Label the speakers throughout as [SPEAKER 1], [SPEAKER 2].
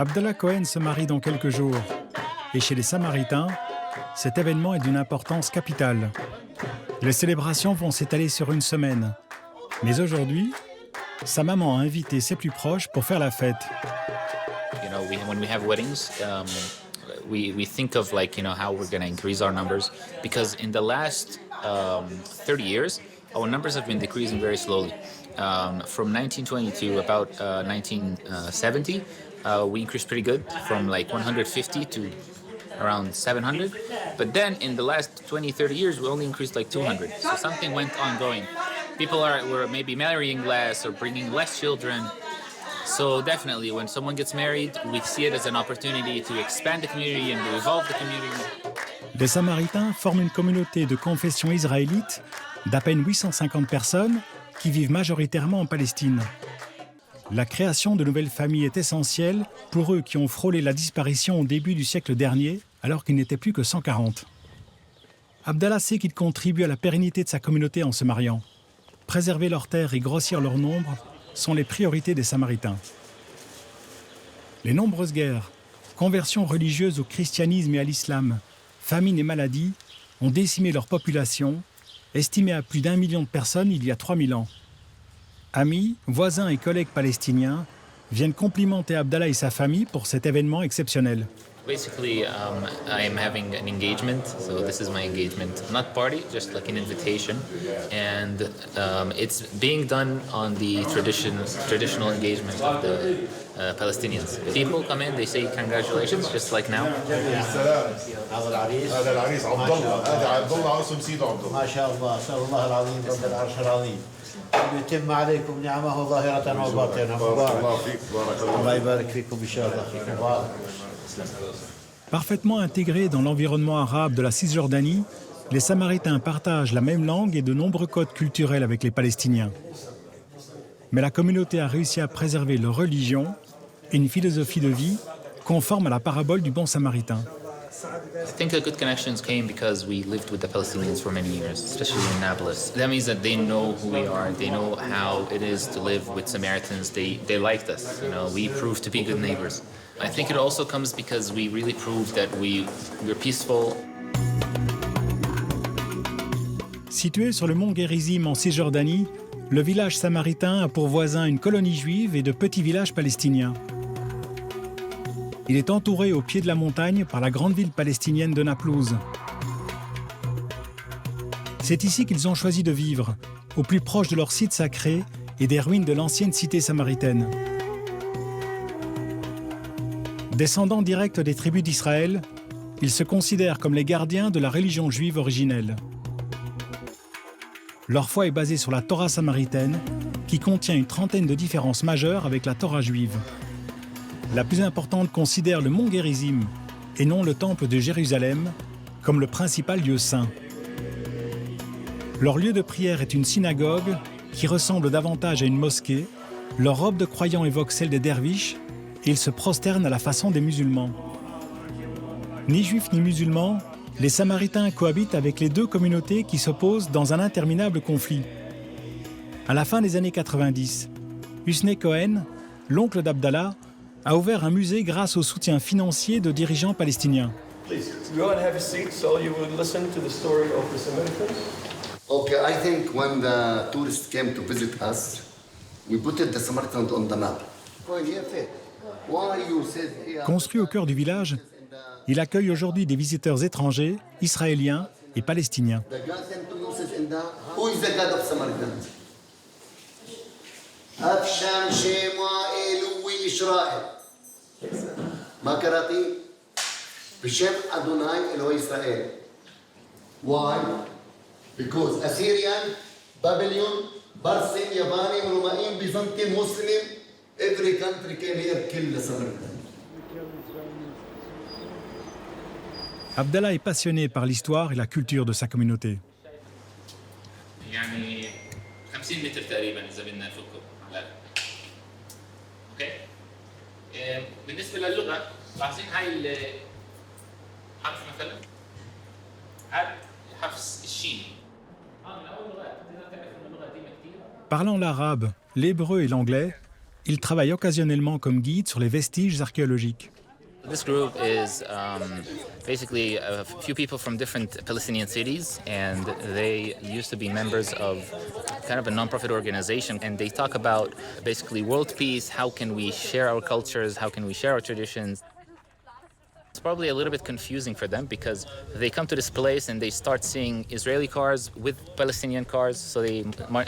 [SPEAKER 1] Abdallah Cohen se marie dans quelques jours. Et chez les Samaritains, cet événement est d'une importance capitale. Les célébrations vont s'étaler sur une semaine. Mais aujourd'hui, sa maman a invité ses plus proches pour faire la fête.
[SPEAKER 2] When we have weddings, we think of how we're going to increase our numbers, because in the last 30 years, our numbers have been decreasing very slowly. From 1920 to about 1970, we increased pretty good, from like 150 to around 700. But then in the last 20, 30 years, we only increased like 200. So something went ongoing. People were maybe marrying less or bringing less children. So definitely, when someone gets married, we see it as an opportunity to expand the community and to evolve the community.
[SPEAKER 1] Les Samaritains forment une communauté de confession israélite d'à peine 850 personnes qui vivent majoritairement en Palestine. La création de nouvelles familles est essentielle pour eux qui ont frôlé la disparition au début du siècle dernier, alors qu'ils n'étaient plus que 140. Abdallah sait qu'il contribue à la pérennité de sa communauté en se mariant. Préserver leurs terres et grossir leur nombre sont les priorités des Samaritains. Les nombreuses guerres, conversions religieuses au christianisme et à l'islam, famines et maladies ont décimé leur population, estimée à plus d'1 million de personnes il y a 3000 ans. Amis, voisins et collègues palestiniens viennent complimenter Abdallah et sa famille pour cet événement exceptionnel.
[SPEAKER 2] Basically, I am having an engagement, so this is my engagement. Not party, just like an invitation, and it's being done on the traditional engagement of the Palestinians. People come in, they say congratulations, just like now.
[SPEAKER 3] يتم عليكم نعمه ظاهرة وباطنة مبارك الله يبارك فيكم إن شاء الله مبارك.
[SPEAKER 1] Parfaitement intégrés dans l'environnement arabe de la Cisjordanie, les Samaritains partagent la même langue et de nombreux codes culturels avec les Palestiniens. Mais la communauté a réussi à préserver leur religion et une philosophie de vie conforme à la parabole du bon Samaritain.
[SPEAKER 2] I think the good connections came because we lived with the Palestinians for many years, especially in Naplouse. That means that they know who we are, they know how it is to live with Samaritans, they liked us, we proved to be good neighbors. I think it also comes because we really proved that we're peaceful.
[SPEAKER 1] Situé sur le mont Gerizim en Cisjordanie, le village samaritain a pour voisin une colonie juive et de petits villages palestiniens. Il est entouré au pied de la montagne par la grande ville palestinienne de Naplouse. C'est ici qu'ils ont choisi de vivre, au plus proche de leur site sacré et des ruines de l'ancienne cité samaritaine. Descendants directs des tribus d'Israël, ils se considèrent comme les gardiens de la religion juive originelle. Leur foi est basée sur la Torah samaritaine, qui contient une trentaine de différences majeures avec la Torah juive. La plus importante considère le mont Gerizim, et non le temple de Jérusalem, comme le principal lieu saint. Leur lieu de prière est une synagogue qui ressemble davantage à une mosquée. Leur robe de croyants évoque celle des derviches, et ils se prosternent à la façon des musulmans. Ni juifs ni musulmans, les Samaritains cohabitent avec les deux communautés qui s'opposent dans un interminable conflit. À la fin des années 90, Cohen, l'oncle d'Abdallah, a ouvert un musée grâce au soutien financier de dirigeants palestiniens.
[SPEAKER 4] Please go and have a seat so you will listen to the story of the Samaritans.
[SPEAKER 5] Okay, I think when the tourists came to visit us, we put the Samaritans on the map.
[SPEAKER 1] Construit au cœur du village, il accueille aujourd'hui des visiteurs étrangers, israéliens et palestiniens.
[SPEAKER 5] Who is the God of Samaritans? Afsham Shema Elui Israel. Makarati Bishem Adonai Eloi Israel. Why? Because Assyrian, Babylon, Barsim, Yavani, Romaim, Byzantine, Muslim, every country came here kill the Samaritans.
[SPEAKER 1] Abdallah est passionné par l'histoire et la culture de sa communauté.
[SPEAKER 2] يعني 50 متر تقريبا إذا بدنا نفكه. اوكي بالنسبه للغه لاحظين هاي الحرف مثلا هذا حرف الشين من اول لغات بدنا تعرف ان اللغه قديمه كثير.
[SPEAKER 1] Parlant l'arabe, l'hébreu et l'anglais, il travaille occasionnellement comme guide sur les vestiges archéologiques.
[SPEAKER 2] This group is basically a few people from different Palestinian cities, and they used to be members of kind of a non-profit organization, and they talk about basically world peace, how can we share our cultures, how can we share our traditions. It's probably a little bit confusing for them because they come to this place and they start seeing Israeli cars with Palestinian cars, so they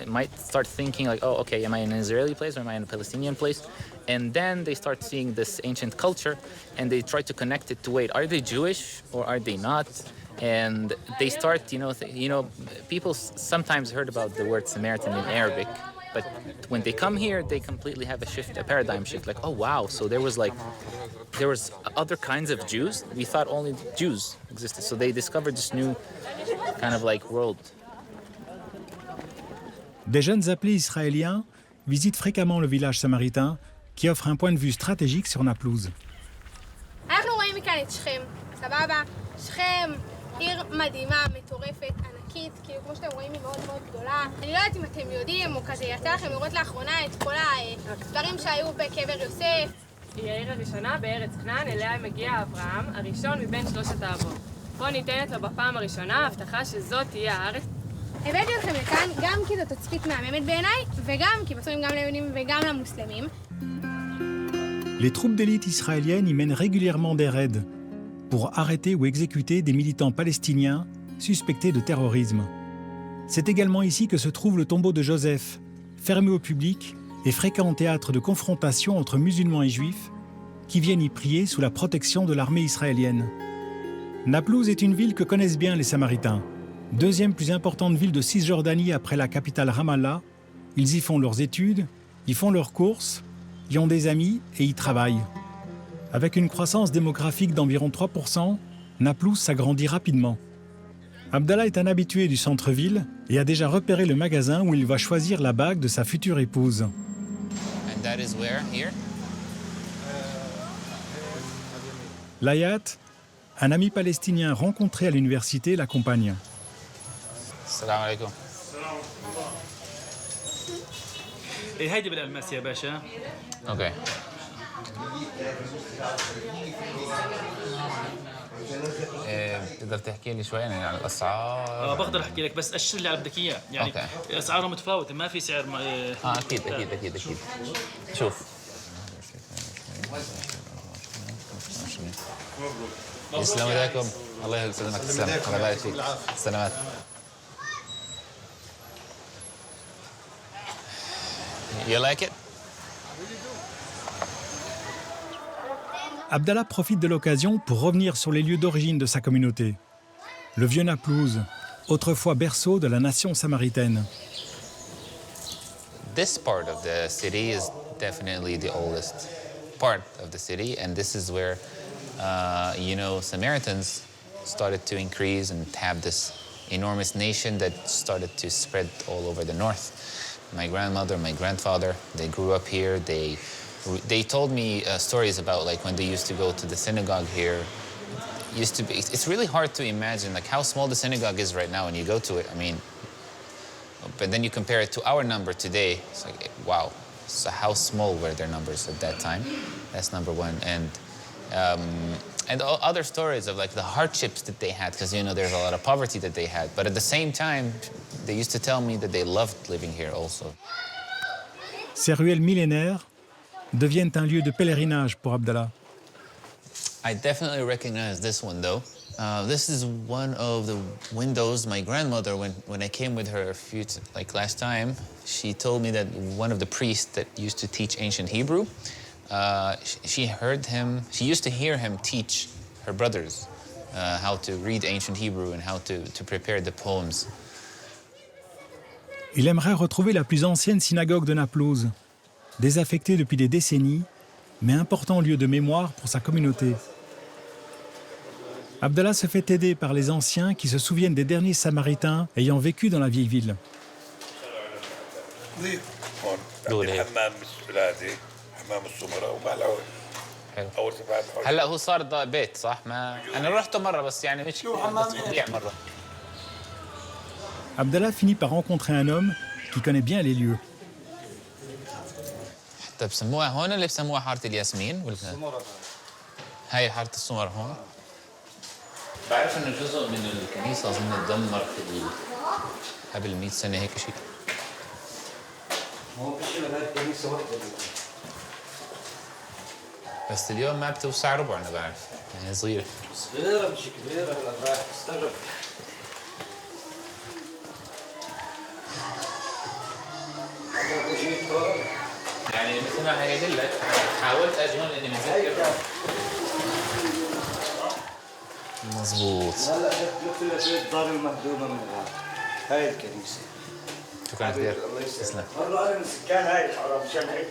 [SPEAKER 2] might start thinking like, oh, okay, am I in an Israeli place or am I in a Palestinian place? And then they start seeing this ancient culture and they try to connect it to, wait, are they Jewish or are they not? And they start, people sometimes heard about the word Samaritan in Arabic, but when they come here, they completely have a paradigm shift, like, oh wow, so there was other kinds of Jews. We thought only Jews existed. So they discovered this new kind of like world.
[SPEAKER 1] Des jeunes appelés israéliens visitent fréquemment le village samaritain qui offre un point de vue stratégique sur Naplouse.
[SPEAKER 6] אנחנו רואים מכאן את שכם, סבבה? שכם, עיר מדהימה, מטורפת, ענקית, כאילו כמו שאתם רואים היא מאוד מאוד גדולה. אני לא יודעת אם אתם יודעים, או כזה יצא לכם לראות לאחרונה את כל הדברים שהיו בקבר יוסף.
[SPEAKER 7] היא העיר הראשונה בארץ כנען, אליה מגיע אברהם, הראשון מבין שלושת האבות. פה ניתנת לו בפעם הראשונה ההבטחה שזאת תהיה הארץ.
[SPEAKER 6] הבאתי אתכם לכאן גם כי זו תצפית מהממת בעיניי, וגם כי בסוף גם ליהודים וגם למוסלמים.
[SPEAKER 1] Les troupes d'élite israéliennes y mènent régulièrement des raids pour arrêter ou exécuter des militants palestiniens suspectés de terrorisme. C'est également ici que se trouve le tombeau de Joseph, fermé au public et fréquent théâtre de confrontation entre musulmans et juifs qui viennent y prier sous la protection de l'armée israélienne. Naplouse est une ville que connaissent bien les Samaritains. Deuxième plus importante ville de Cisjordanie après la capitale Ramallah, ils y font leurs études, y font leurs courses, y ont des amis et y travaillent. Avec une croissance démographique d'environ 3%, Naplouse s'agrandit rapidement. Abdallah est un habitué du centre-ville et a déjà repéré le magasin où il va choisir la bague de sa future épouse.
[SPEAKER 2] And that is where, here?
[SPEAKER 1] Layat, un ami palestinien rencontré à l'université, l'accompagne.
[SPEAKER 2] Salam alaikum.
[SPEAKER 8] هيدي بالالماس يا باشا.
[SPEAKER 2] Okay. تقدر تحكي لي شوي يعني عن الاسعار؟
[SPEAKER 8] بقدر احكي لك بس اشر اللي بدك اياه يعني. أوكي. اسعارهم متفاوته ما في سعر
[SPEAKER 2] اكيد. شوف السلام عليكم. الله يسلمك. تسلم. الله يبارك فيك. سلامات. You like it?
[SPEAKER 1] Abdallah profite de l'occasion pour revenir sur les lieux d'origine de sa communauté. Le vieux Naplouse, autrefois berceau de la nation samaritaine.
[SPEAKER 2] This part of the city is definitely the oldest part of the city, and this is where, Samaritans started to increase and have this enormous nation that started to spread all over the north. My grandmother, my grandfather, they grew up here. They told me stories about like when they used to go to the synagogue here. It's really hard to imagine like how small the synagogue is right now when you go to it. I mean, but then you compare it to our number today. It's like, wow. So how small were their numbers at that time? That's number one. And other stories of like the hardships that they had, because there's a lot of poverty that they had. But at the same time, they used to tell me that they loved living here also.
[SPEAKER 1] Ces ruelles millénaires deviennent un lieu de pèlerinage pour Abdallah.
[SPEAKER 2] I definitely recognize this one though. This is one of the windows my grandmother, when I came with her last time, she told me that one of the priests that used to teach ancient Hebrew, she used to hear him teach her brothers how to read ancient Hebrew and how to prepare the poems.
[SPEAKER 1] Il aimerait retrouver la plus ancienne synagogue de Naplouse, désaffectée depuis des décennies, mais important lieu de mémoire pour sa communauté. Abdallah se fait aider par les anciens qui se souviennent des derniers Samaritains ayant vécu dans la vieille ville.
[SPEAKER 2] هلا هو صار بيت صح؟ ما انا رحته مره بس يعني مش مره.
[SPEAKER 1] Abdallah finit par rencontrer un homme qui connaît bien les lieux.
[SPEAKER 2] طيب بسموها هون اللي بسموها حارة الياسمين ولا؟ هاي حارة السمر هون. بعرف انه جزء من الكنيسة اظن تدمر في قبل 100 سنة هيك شيء.
[SPEAKER 3] ما هو في شيء غير كنيسة واحدة.
[SPEAKER 2] بس اليوم ما بتوسع ربع انا بعرف، يعني صغيرة.
[SPEAKER 3] صغيرة مش كبيرة هلا رايح تستغرب.
[SPEAKER 2] يعني مثل ما هي قلت حاولت اجي هون لاني متذكر. مظبوط.
[SPEAKER 3] هلا جبت لك شوية ضارب المهدومة من الغار. هاي الكنيسة.
[SPEAKER 2] شكرا كثير.
[SPEAKER 3] الله يسلمك.
[SPEAKER 2] تسلم.
[SPEAKER 3] والله أنا من سكان هاي الحرم مشان هيك.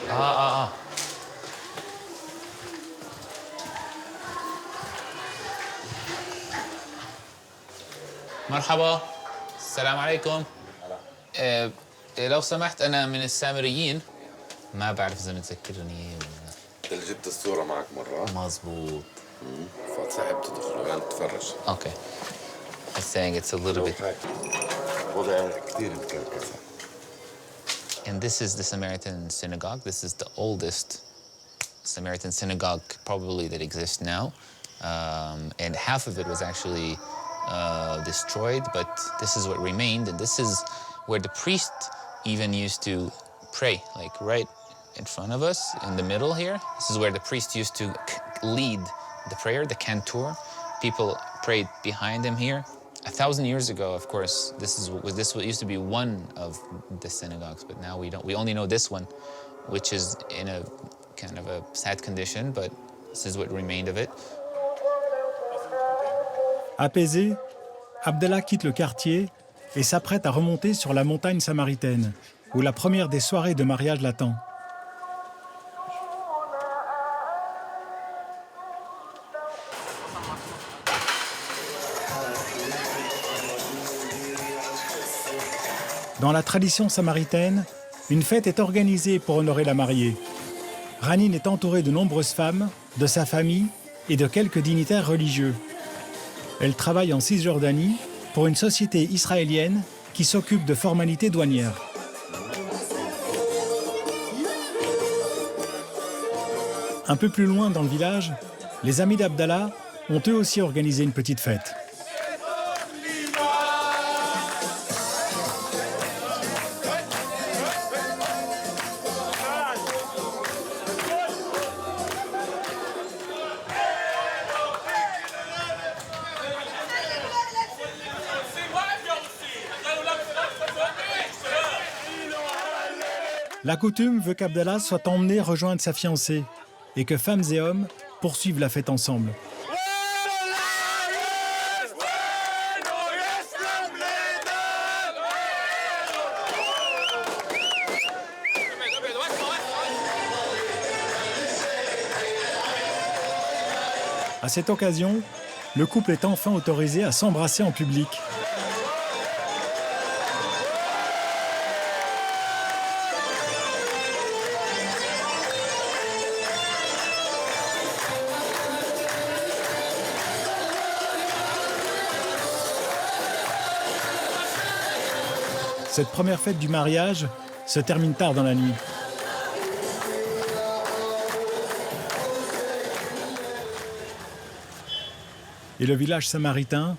[SPEAKER 2] مرحبا، السلام عليكم. لو سمحت أنا من السامريين، ما بعرف إذا متذكرني ولا.
[SPEAKER 9] أنت اللي جبت الصورة معك مرة؟
[SPEAKER 2] مظبوط.
[SPEAKER 9] فتصاحب تدخل يعني تتفرج.
[SPEAKER 2] Okay. I'm saying it's a little bit.
[SPEAKER 9] وضع كثير مكركس.
[SPEAKER 2] And this is the Samaritan synagogue. This is the oldest Samaritan synagogue probably that exists now. And half of it was actually destroyed, but this is what remained. And this is where the priest even used to pray, like right in front of us, in the middle here. This is where the priest used to lead the prayer, the cantor. People prayed behind him here. 1,000 years ago, of course, this used to be one of the synagogues, but now we only know this one, which is in a kind of a sad condition, but this is what remained of it.
[SPEAKER 1] Apaisé, Abdallah quitte le quartier et s'apprête à remonter sur la montagne samaritaine, où la première des soirées de mariage l'attend. Dans la tradition samaritaine, une fête est organisée pour honorer la mariée. Ranin est entourée de nombreuses femmes, de sa famille et de quelques dignitaires religieux. Elle travaille en Cisjordanie pour une société israélienne qui s'occupe de formalités douanières. Un peu plus loin dans le village, les amis d'Abdallah ont eux aussi organisé une petite fête. La coutume veut qu'Abdallah soit emmené rejoindre sa fiancée et que femmes et hommes poursuivent la fête ensemble. À cette occasion, le couple est enfin autorisé à s'embrasser en public. Cette première fête du mariage se termine tard dans la nuit. Et le village samaritain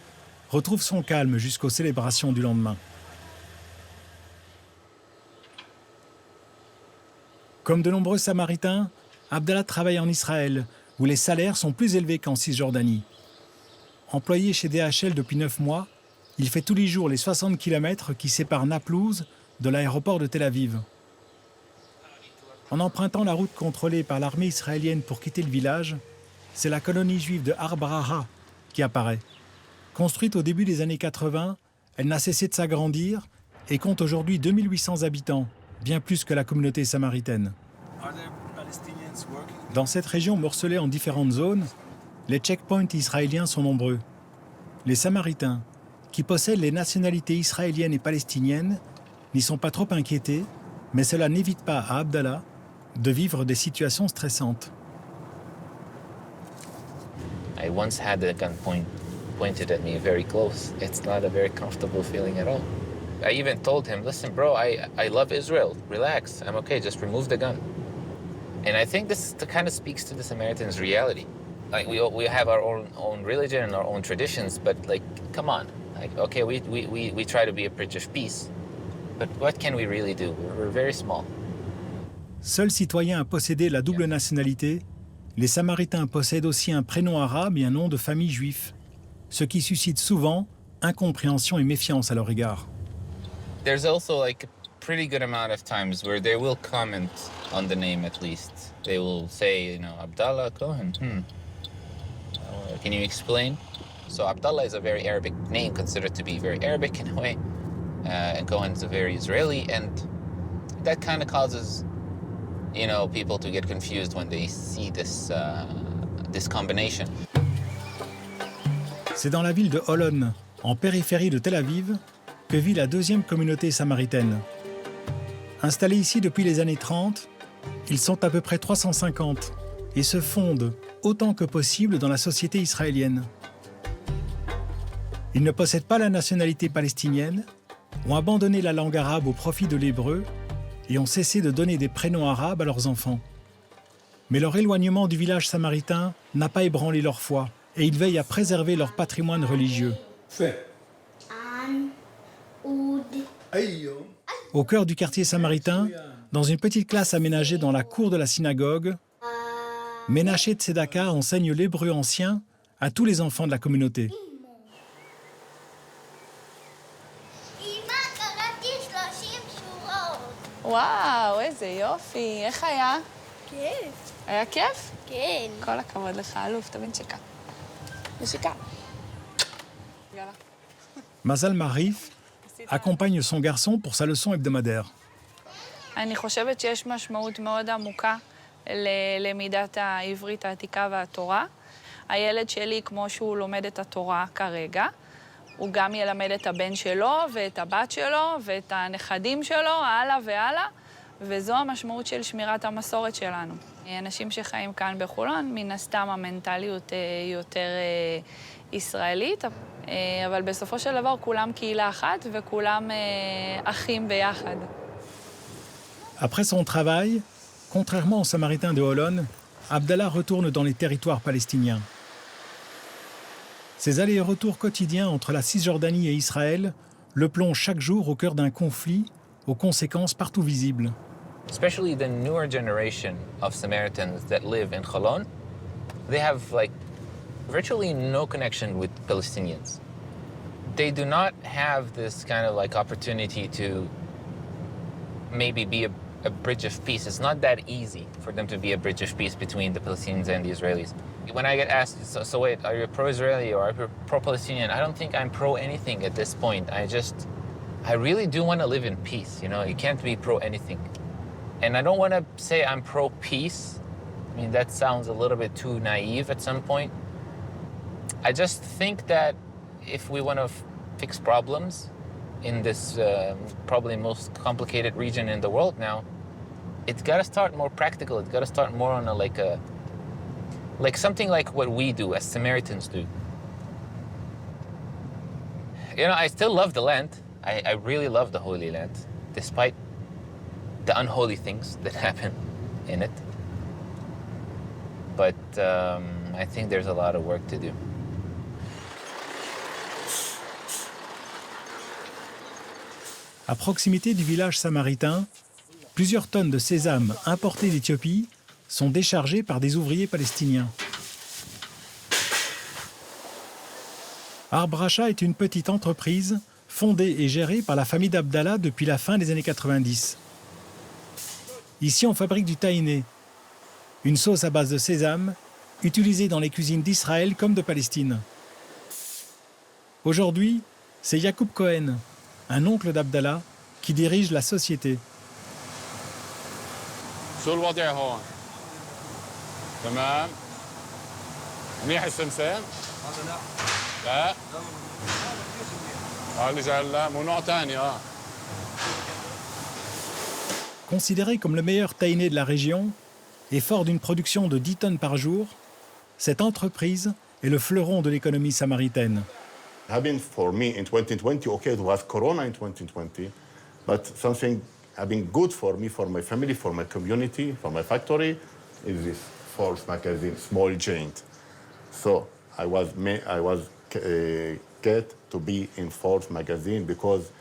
[SPEAKER 1] retrouve son calme jusqu'aux célébrations du lendemain. Comme de nombreux Samaritains, Abdallah travaille en Israël, où les salaires sont plus élevés qu'en Cisjordanie. Employé chez DHL depuis 9 mois, il fait tous les jours les 60 km qui séparent Naplouse de l'aéroport de Tel Aviv. En empruntant la route contrôlée par l'armée israélienne pour quitter le village, c'est la colonie juive de Har Braha qui apparaît. Construite au début des années 80, elle n'a cessé de s'agrandir et compte aujourd'hui 2800 habitants, bien plus que la communauté samaritaine. Dans cette région morcelée en différentes zones, les checkpoints israéliens sont nombreux. Les Samaritains, qui possèdent les nationalités israéliennes et palestiniennes, n'y sont pas trop inquiétés, mais cela n'évite pas à Abdallah de vivre des situations stressantes.
[SPEAKER 2] I once had a gun pointed at me very close. It's not a very comfortable feeling at all. I even told him, listen, bro, I love Israel. Relax. I'm okay. Just remove the gun. And I think this kind of speaks to the Samaritans' reality. Like we have our own religion and our own traditions, but like, come on. Like, okay, we try to be a bridge of peace, but what can we really do? We're very small.
[SPEAKER 1] Seuls citoyens à posséder la double nationalité, les Samaritains possèdent aussi un prénom arabe et un nom de famille juif, ce qui suscite souvent incompréhension et méfiance à leur égard.
[SPEAKER 2] There's also like a pretty good amount of times where they will comment on the name at least. They will say, Abdallah Cohen. Can you explain? So Abdallah is a very Arabic name, considered to be very Arabic in a way, and Cohen is a very Israeli, and that kind of causes, people to get confused when they see this combination.
[SPEAKER 1] C'est dans la ville de Holon, en périphérie de Tel Aviv, que vit la deuxième communauté samaritaine. Installés ici depuis les années 30, ils sont à peu près 350 et se fondent autant que possible dans la société israélienne. Ils ne possèdent pas la nationalité palestinienne, ont abandonné la langue arabe au profit de l'hébreu et ont cessé de donner des prénoms arabes à leurs enfants. Mais leur éloignement du village samaritain n'a pas ébranlé leur foi et ils veillent à préserver leur patrimoine religieux. Au cœur du quartier samaritain, dans une petite classe aménagée dans la cour de la synagogue, menacée de Tzedaka enseigne l'hébreu ancien à tous les enfants de la communauté.
[SPEAKER 10] וואו, איזה יופי. איך היה?
[SPEAKER 6] כיף.
[SPEAKER 10] היה כיף?
[SPEAKER 6] כן.
[SPEAKER 10] כל הכבוד לך, אלוף, תבין שכך. נשיקה. יאללה.
[SPEAKER 1] Mazal Marif accompagne son garçon pour sa leçon hebdomadaire.
[SPEAKER 10] אני חושבת שיש משמעות מאוד עמוקה ללמידת העברית העתיקה והתורה. הילד שלי, כמו שהוא לומד את התורה כרגע, הוא גם ילמד את הבן שלו ואת הבת שלו ואת הנכדים שלו, הלאה והלאה, וזו המשמעות של שמירת המסורת שלנו. אנשים שחיים כאן בחולון, מן הסתם המנטליות יותר ישראלית, אבל בסופו של דבר כולם קהילה אחת וכולם אחים ביחד.
[SPEAKER 1] Après son travail, contrairement aux Samaritains de Holon, Abdallah retourne dans les territoires palestiniens. Ces allers-et-retours quotidiens entre la Cisjordanie et Israël le plongent chaque jour au cœur d'un conflit aux conséquences partout visibles.
[SPEAKER 2] Especially the newer generation of Samaritans that live in Holon, they have virtually no connection with Palestinians. They do not have this kind of opportunity to maybe be a bridge of peace. It's not that easy for them to be a bridge of peace between the Palestinians and the Israelis. When I get asked, so wait, are you pro-Israeli or are you pro-Palestinian? I don't think I'm pro-anything at this point. I really do want to live in peace, You can't be pro-anything. And I don't want to say I'm pro-peace. I mean, that sounds a little bit too naive at some point. I just think that if we want to fix problems in this probably most complicated region in the world now, it's got to start more practical. It's got to start more on something like what we do as Samaritans do. I still love the land. I really love the Holy Land, despite the unholy things that happen in it. But I think there's a lot of work to do.
[SPEAKER 1] À proximité du village samaritain, plusieurs tonnes de sésame importées d'Éthiopie sont déchargées par des ouvriers palestiniens. Arbracha est une petite entreprise fondée et gérée par la famille d'Abdallah depuis la fin des années 90. Ici, on fabrique du tahini, une sauce à base de sésame utilisée dans les cuisines d'Israël comme de Palestine. Aujourd'hui, c'est Yacoub Cohen, un oncle d'Abdallah, qui dirige la société.
[SPEAKER 11] شو الوضع هون؟ تمام؟ منيح السمسم؟ هذا لا. لا؟ اللي جاي لا مو نوع ثاني
[SPEAKER 1] Considéré comme le meilleur tahini de la région et fort d'une production de 10 tonnes par jour, cette entreprise est le fleuron de l'économie samaritaine.
[SPEAKER 9] Having for me in 2020, okay, we have Corona in 2020, but something having good for me, for my family, for my community, for my factory, is this Forbes magazine, small giant. So I was get to be in Forbes magazine because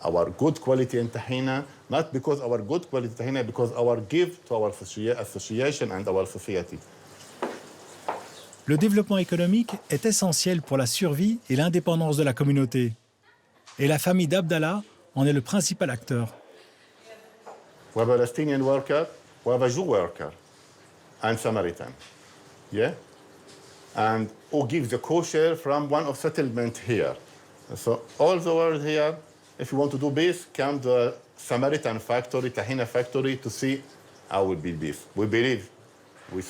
[SPEAKER 9] our good quality in Tahina, not because our good quality in Tahina, because our give to our association and our society.
[SPEAKER 1] Le développement économique est essentiel pour la survie et l'indépendance de la communauté. Et la famille d'Abdallah en est le principal acteur.
[SPEAKER 9] We have a Palestinian worker, we have a Jew worker, and Samaritan. Yeah? And who gives the kosher from one of settlement here. So all the world here, if you want to do beef, come to the Samaritan factory, Tahina factory, to see how will be beef. We believe, we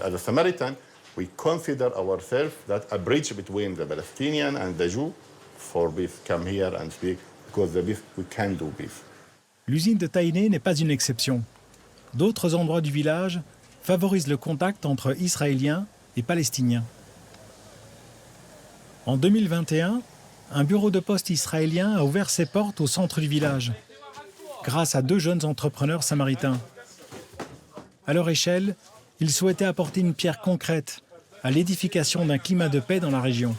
[SPEAKER 9] as a Samaritan, we consider ourselves that a bridge between the Palestinian and the Jew for beef. Come here and speak, because the beef, we can do beef.
[SPEAKER 1] L'usine de Taïné n'est pas une exception. D'autres endroits du village favorisent le contact entre Israéliens et Palestiniens. En 2021, un bureau de poste israélien a ouvert ses portes au centre du village, grâce à 2 jeunes entrepreneurs samaritains. À leur échelle, ils souhaitaient apporter une pierre concrète à l'édification d'un climat de paix dans la région.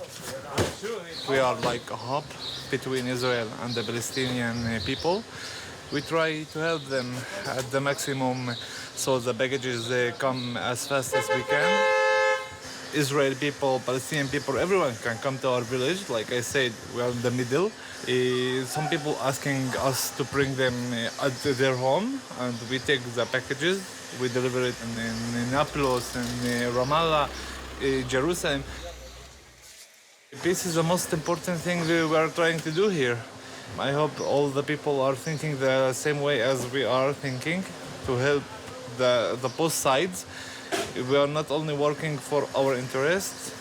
[SPEAKER 12] We are like a hub between Israel and the Palestinian people. We try to help them at the maximum so the packages come as fast as we can. Israeli people, Palestinian people, everyone can come to our village. Like I said, we are in the middle. Some people asking us to bring them at their home, and we take the packages. We deliver it in Naplouse, in Ramallah, Jerusalem. Peace is the most important thing we are trying to do here. I hope all the people are thinking the same way as we are thinking, to help the both sides. We are not only working for our interests,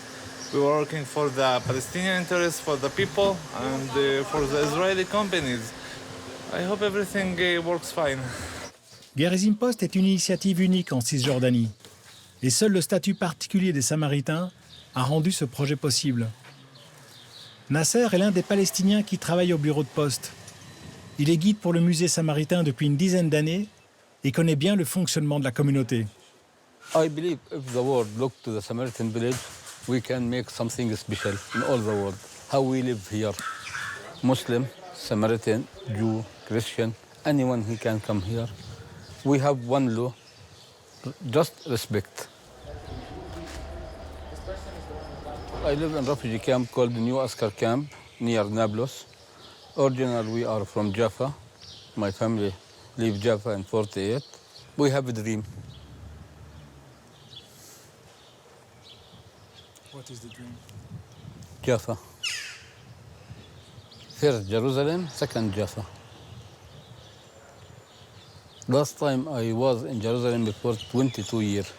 [SPEAKER 12] we are working for the Palestinian interests, for the people, and for the Israeli companies. I hope everything works fine.
[SPEAKER 1] Gerizim Post est une initiative unique en Cisjordanie. Et seul le statut particulier des Samaritains a rendu ce projet possible. Nasser est l'un des Palestiniens qui travaille au bureau de poste. Il est guide pour le musée samaritain depuis une dizaine d'années et connaît bien le fonctionnement de la communauté.
[SPEAKER 13] I believe if the world look to the Samaritan village, we can make something special in all the world. How we live here, Muslim, Samaritan, Jew, Christian, anyone who can come here. We have one law, just respect. I live in a refugee camp called the New Askar Camp near Naplouse. Originally, we are from Jaffa. My family leave Jaffa in 48. We have a dream.
[SPEAKER 1] What is the dream?
[SPEAKER 13] Jaffa. First Jerusalem, second Jaffa. Last time I was in Jerusalem before 22 years.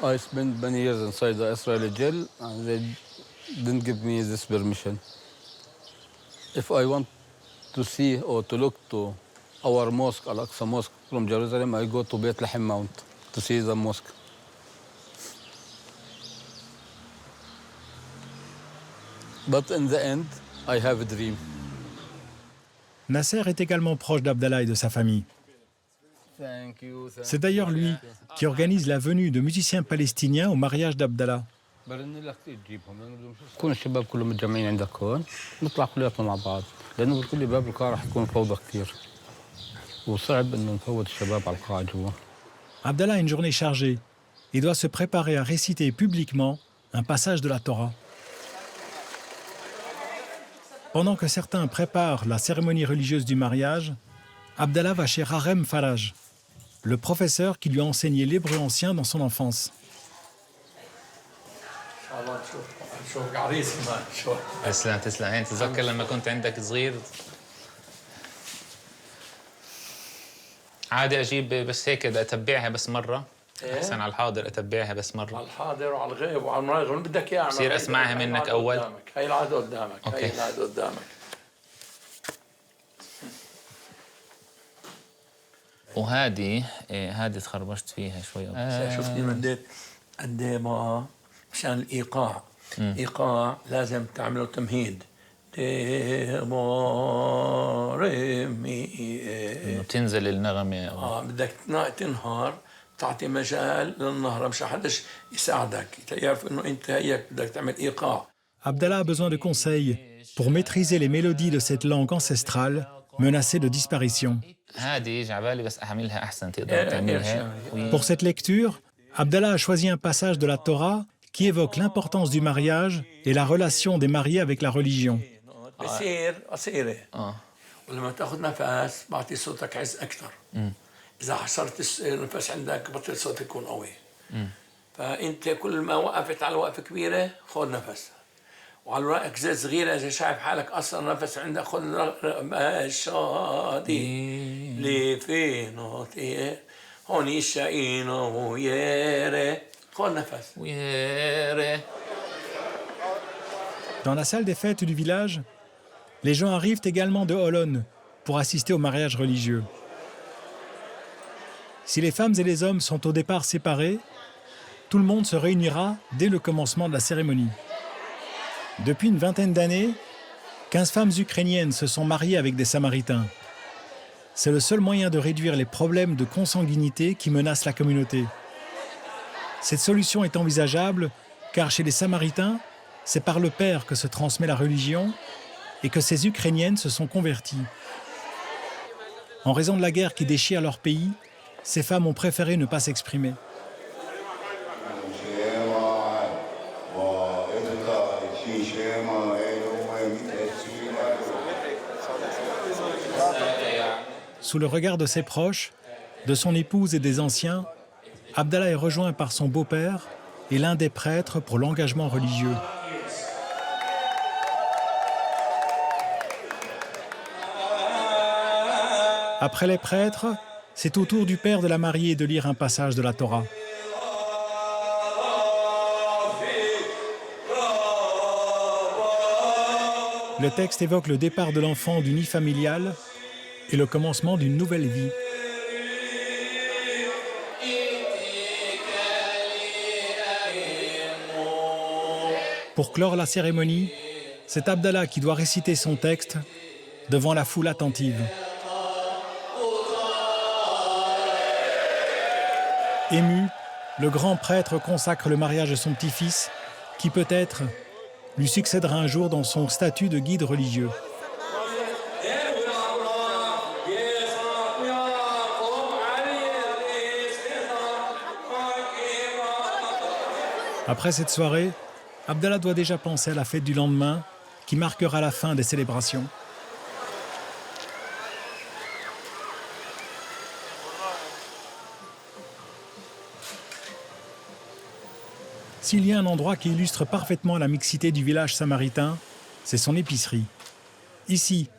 [SPEAKER 13] I spent many years inside the Israeli jail, and they didn't give me this permission. If I want to see or to look to our mosque, Al-Aqsa Mosque from Jerusalem, I go to Bethlehem Mount to see the mosque. But in the end, I have a dream.
[SPEAKER 1] Nasser est également proche d'Abdallah et de sa famille. C'est d'ailleurs lui qui organise la venue de musiciens palestiniens au mariage d'Abdallah.
[SPEAKER 13] يكون الشباب كلهم متجمعين عندك هون نطلع كلياتنا مع بعض لانه بكل باب القاعه رح تكون فوضى كثير وصعب انه نفوت الشباب على القاعه جوا.
[SPEAKER 1] Abdallah a une journée chargée et doit se préparer à réciter publiquement un passage de la Torah. Pendant que certains préparent la cérémonie religieuse du mariage, Abdallah va chez Harem Faraj, le professeur qui lui a enseigné l'hébreu ancien dans son enfance.
[SPEAKER 14] شوف عريس كمان شوف
[SPEAKER 2] تسلم تتذكر لما كنت عندك صغير عادي اجيب بس هيك اتبعها بس مره احسن على الحاضر اتبعها بس مره
[SPEAKER 14] على الحاضر وعلى الغيب وعلى المراغب اللي بدك اياه
[SPEAKER 2] بصير اسمعها منك اول
[SPEAKER 14] هي العاده قدامك هي العاده قدامك
[SPEAKER 2] وهذه هذه تخربشت فيها شوي
[SPEAKER 14] شفتني مديت قد ايه ما مشان الايقاع ايقاع لازم تعمله تمهيد
[SPEAKER 2] انه تنزل النغمه
[SPEAKER 14] بدك تنهار تعطي مجال للنهضة مش حدش يساعدك يعرف إنه أنت هيك بدك تعمل إيقاع.
[SPEAKER 1] Abdallah a besoin de conseils pour maîtriser les mélodies de cette langue ancestrale menacée de disparition. Pour cette lecture, Abdallah a choisi un passage de la Torah qui évoque l'importance du mariage et la relation des mariés avec la religion.
[SPEAKER 14] ولما تاخذ نفس بعطي صوتك عز اكثر. اذا حصرت النفس عندك بطل صوتك يكون قوي. فانت كل ما وقفت على وقفه كبيره خذ نفس. وعلى وقفه زي صغيره اذا شايف حالك اصلا نفس عندك خذ مشادي اللي في نوتي هون يشعينه ويري خذ نفس.
[SPEAKER 1] Dans la salle des fêtes du village, les gens arrivent également de Holon pour assister au mariage religieux. Si les femmes et les hommes sont au départ séparés, tout le monde se réunira dès le commencement de la cérémonie. Depuis une vingtaine d'années, 15 femmes ukrainiennes se sont mariées avec des Samaritains. C'est le seul moyen de réduire les problèmes de consanguinité qui menacent la communauté. Cette solution est envisageable car chez les Samaritains, c'est par le père que se transmet la religion et que ces Ukrainiennes se sont converties. En raison de la guerre qui déchire leur pays, ces femmes ont préféré ne pas s'exprimer. Sous le regard de ses proches, de son épouse et des anciens, Abdallah est rejoint par son beau-père et l'un des prêtres pour l'engagement religieux. Après les prêtres, c'est au tour du père de la mariée de lire un passage de la Torah. Le texte évoque le départ de l'enfant du nid familial et le commencement d'une nouvelle vie. Pour clore la cérémonie, c'est Abdallah qui doit réciter son texte devant la foule attentive. Ému, le grand prêtre consacre le mariage de son petit-fils, qui peut-être lui succédera un jour dans son statut de guide religieux. Après cette soirée, Abdallah doit déjà penser à la fête du lendemain, qui marquera la fin des célébrations. S'il y a un endroit qui illustre parfaitement la mixité du village samaritain, c'est son épicerie. Ici,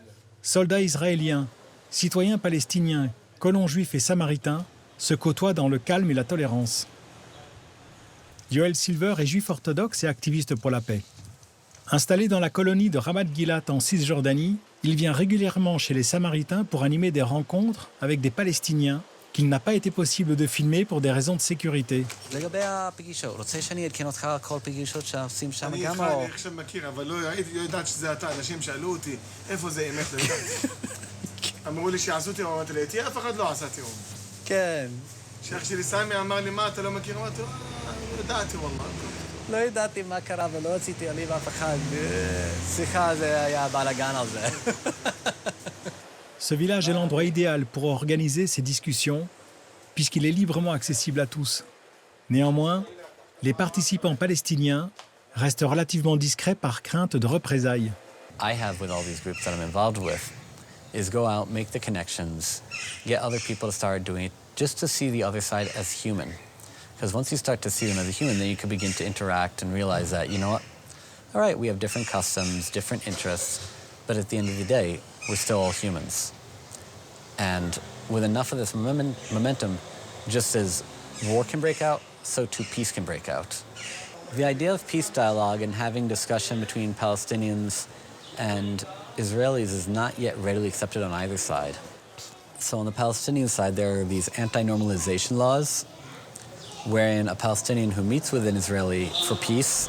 [SPEAKER 1] soldats israéliens, citoyens palestiniens, colons juifs et samaritains se côtoient dans le calme et la tolérance. Yoel Silver est juif orthodoxe et activiste pour la paix. Installé dans la colonie de Ramat Gilat en Cisjordanie, il vient régulièrement chez les Samaritains pour animer des rencontres avec des Palestiniens qu'il n'a pas été possible de filmer pour des raisons de sécurité.
[SPEAKER 15] לא ידעתי מה קרה ולא הוצאתי עלי ואף אחד. שיחה זה היה בלגן על זה.
[SPEAKER 1] Ce village est l'endroit idéal pour organiser ces discussions, puisqu'il est librement accessible à tous. Néanmoins, les participants palestiniens restent relativement discrets par crainte de représailles.
[SPEAKER 15] I have with all these groups that I'm involved with is go out, make the connections, get other people to start doing it, just to see the other side as human. Because once you start to see them as a human, then you can begin to interact and realize that, you know what, all right, we have different customs, different interests, but at the end of the day, we're still all humans. And with enough of this momentum, just as war can break out, so too peace can break out. The idea of peace dialogue and having discussion between Palestinians and Israelis is not yet readily accepted on either side. So on the Palestinian side, there are these anti-normalization laws wherein a Palestinian who meets with an Israeli for peace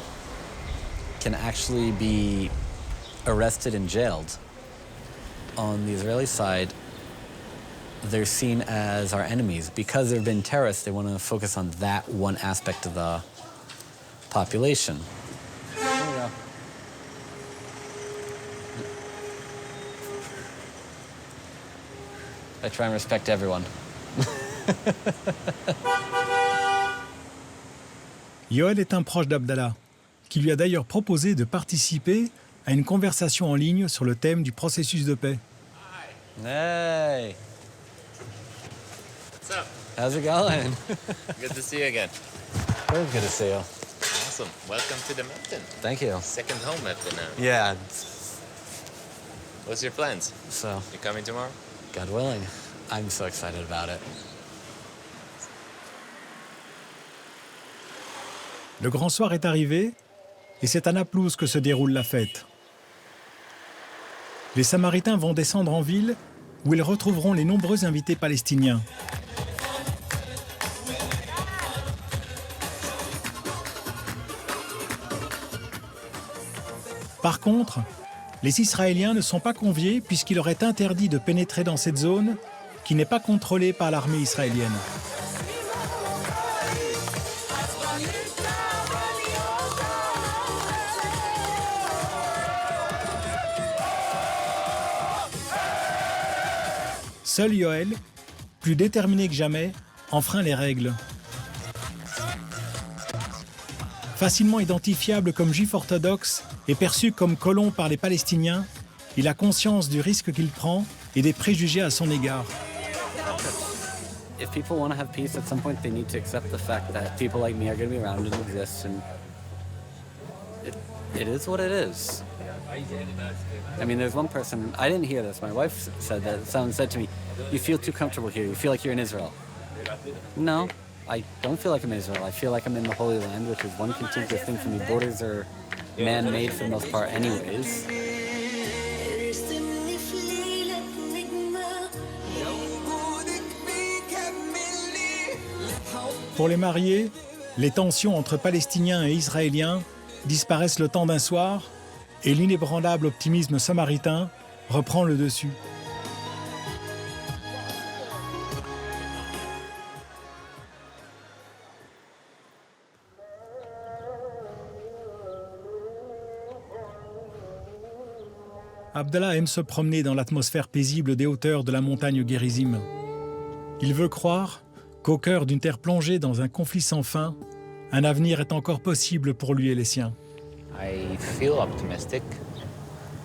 [SPEAKER 15] can actually be arrested and jailed. On the Israeli side, they're seen as our enemies. Because there have been terrorists, they want to focus on that one aspect of the population. There we go. I try and respect everyone.
[SPEAKER 1] Yoel est un proche d'Abdallah, qui lui a d'ailleurs proposé de participer à une conversation en ligne sur le thème du processus de paix.
[SPEAKER 15] Hey!
[SPEAKER 2] What's up?
[SPEAKER 15] How's it going?
[SPEAKER 2] Good to see you again.
[SPEAKER 15] Very good to see you.
[SPEAKER 2] Awesome. Welcome to the mountain.
[SPEAKER 15] Thank you.
[SPEAKER 2] Second home after now.
[SPEAKER 15] Yeah.
[SPEAKER 2] What's your plans?
[SPEAKER 15] So,
[SPEAKER 2] You coming tomorrow?
[SPEAKER 15] God willing, I'm so excited about it.
[SPEAKER 1] Le grand soir est arrivé et c'est à Naplouse que se déroule la fête. Les Samaritains vont descendre en ville où ils retrouveront les nombreux invités palestiniens. Par contre, les Israéliens ne sont pas conviés puisqu'il leur est interdit de pénétrer dans cette zone qui n'est pas contrôlée par l'armée israélienne. Seul Yoel, plus déterminé que jamais, enfreint les règles. Facilement identifiable comme juif orthodoxe et perçu comme colon par les Palestiniens, il a conscience du risque qu'il prend et des préjugés à son égard.
[SPEAKER 15] If people want to have peace, at some point they need to accept the fact that people like me are going to be around and exist, and it is what it is. I mean, there's one person, I didn't hear this, my wife said that, someone said to me, you feel too comfortable here, you feel like you're in Israel. No, I don't feel like I'm in Israel, I feel like I'm in the Holy Land, which is one contiguous thing for me. Borders are man-made for the most part anyways.
[SPEAKER 1] Pour les mariés, les tensions entre Palestiniens et Israéliens disparaissent le temps d'un soir et l'inébranlable optimisme samaritain reprend le dessus. Abdallah aime se promener dans l'atmosphère paisible des hauteurs de la montagne Gerizim. Il veut croire qu'au cœur d'une terre plongée dans un conflit sans fin, un avenir est encore possible pour lui et les siens.
[SPEAKER 2] I feel optimistic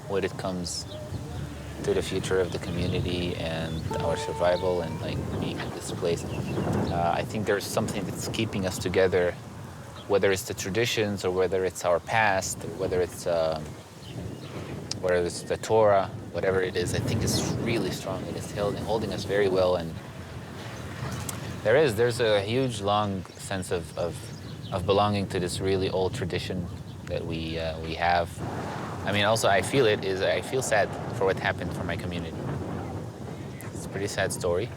[SPEAKER 2] when it comes to the future of the community and our survival and like being in this place. I think there's something that's keeping us together, whether it's the traditions or whether it's our past, or whether it's the Torah, whatever it is. I think it's really strong and it's holding us very well. And there's a huge, long sense of belonging to this really old tradition that we have. I mean, also I feel sad for what happened for my community. It's a pretty sad story.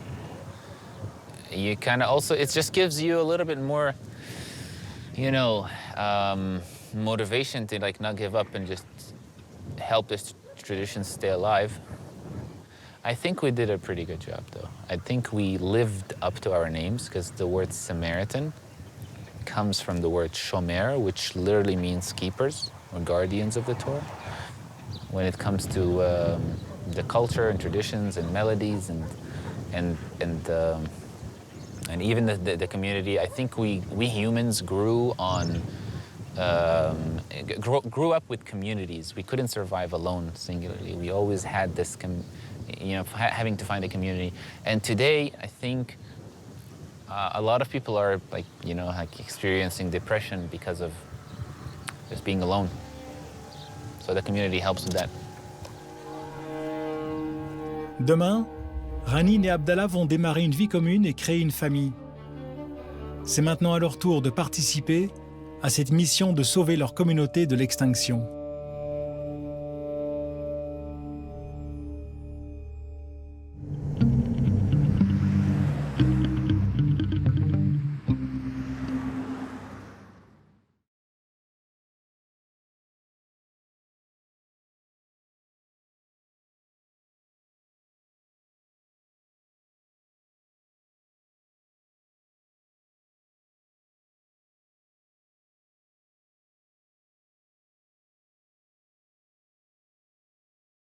[SPEAKER 2] You kind of also, it just gives you a little bit more, motivation to like not give up and just help this tradition stay alive. I think we did a pretty good job, though. I think we lived up to our names, because the word Samaritan comes from the word shomer, which literally means keepers or guardians of the Torah. When it comes to the culture and traditions and melodies and even the community, I think we humans grew up with communities. We couldn't survive alone singularly. We always had this having to find a community. And today, I think a lot of people are experiencing depression because of just being alone. So the community helps with that.
[SPEAKER 1] Demain, Ranin et Abdallah vont démarrer une vie commune et créer une famille. C'est maintenant à leur tour de participer à cette mission de sauver leur communauté de l'extinction.